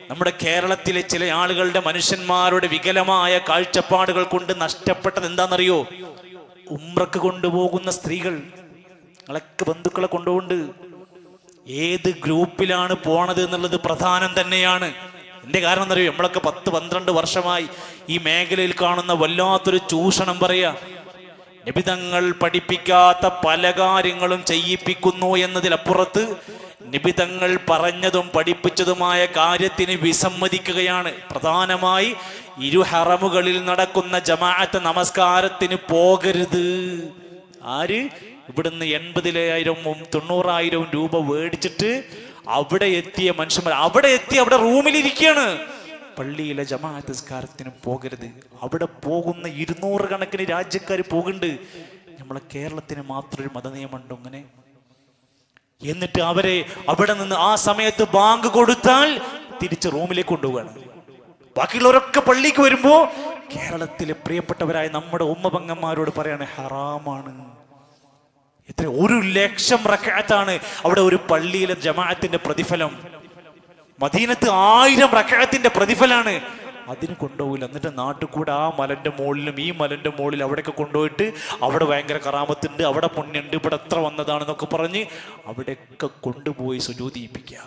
നമ്മുടെ കേരളത്തിലെ ചില ആളുകളുടെ, മനുഷ്യന്മാരുടെ വികലമായ കാഴ്ചപ്പാടുകൾ കൊണ്ട് നഷ്ടപ്പെട്ടത് എന്താണെന്നറിയോ? ഉംറക്ക് കൊണ്ടുപോകുന്ന സ്ത്രീകൾ, നിങ്ങളൊക്കെ ബന്ധുക്കളെ കൊണ്ടുകൊണ്ട് ഏത് ഗ്രൂപ്പിലാണ് പോണത് എന്നുള്ളത് പ്രധാനം തന്നെയാണ്. എന്റെ കാരണം എന്നറിയോ? നമ്മളൊക്കെ 10-12 വർഷമായി ഈ മേഖലയിൽ കാണുന്ന വല്ലാത്തൊരു ചൂഷണം പറയാ. നിബിതങ്ങൾ പഠിപ്പിക്കാത്ത പല കാര്യങ്ങളും ചെയ്യിപ്പിക്കുന്നു എന്നതിലപ്പുറത്ത് നിബിതങ്ങൾ പറഞ്ഞതും പഠിപ്പിച്ചതുമായ കാര്യത്തിന് വിസമ്മതിക്കുകയാണ്. പ്രധാനമായി ഇരുഹറമുകളിൽ നടക്കുന്ന ജമാഅത്ത് നമസ്കാരത്തിന് പോകരുത്. ആര്? ഇവിടുന്ന് 80,000 90,000 രൂപ മേടിച്ചിട്ട് അവിടെ എത്തിയ മനുഷ്യന്മാർ അവിടെ റൂമിലിരിക്കുകയാണ്. പള്ളിയിലെ ജമാഅത്ത് നിസ്കാരത്തിന് പോകരുത്. അവിടെ പോകുന്ന 200 കണക്കിന് രാജ്യക്കാർ പോകുന്നുണ്ട്. നമ്മളെ കേരളത്തിന് മാത്രം ഒരു മതനിയമമുണ്ട് അങ്ങനെ. എന്നിട്ട് അവരെ അവിടെ നിന്ന് ആ സമയത്ത് ബാങ്ക് കൊടുത്താൽ തിരിച്ച് റൂമിലേക്ക് കൊണ്ടുപോവാണ്. ബാക്കിയുള്ളവരൊക്കെ പള്ളിക്ക് വരുമ്പോ കേരളത്തിലെ പ്രിയപ്പെട്ടവരായ നമ്മുടെ ഉമ്മപെങ്ങന്മാരോട് പറയാണ് ഹറാമാണ്. എത്ര 1,00,000 റക്അത്താണ് അവിടെ ഒരു പള്ളിയിലെ ജമാഅത്തിന്റെ പ്രതിഫലം. മദീനത്ത് 1000 റക്അത്തിന്റെ പ്രതിഫലാണ്. അതിന് കൊണ്ടുപോകില്ല. എന്നിട്ട് നാട്ടിൽ കൂടെ ആ മലന്റെ മുകളിലും ഈ മലന്റെ മുകളിൽ അവിടെയൊക്കെ കൊണ്ടുപോയിട്ട് അവിടെ ഭയങ്കര കറാമത്തുണ്ട്, അവിടെ പുണ്യുണ്ട്, ഇവിടെ എത്ര വന്നതാണെന്നൊക്കെ പറഞ്ഞ് അവിടെയൊക്കെ കൊണ്ടുപോയി സുജൂദ് ചെയ്യിപ്പിക്കുക.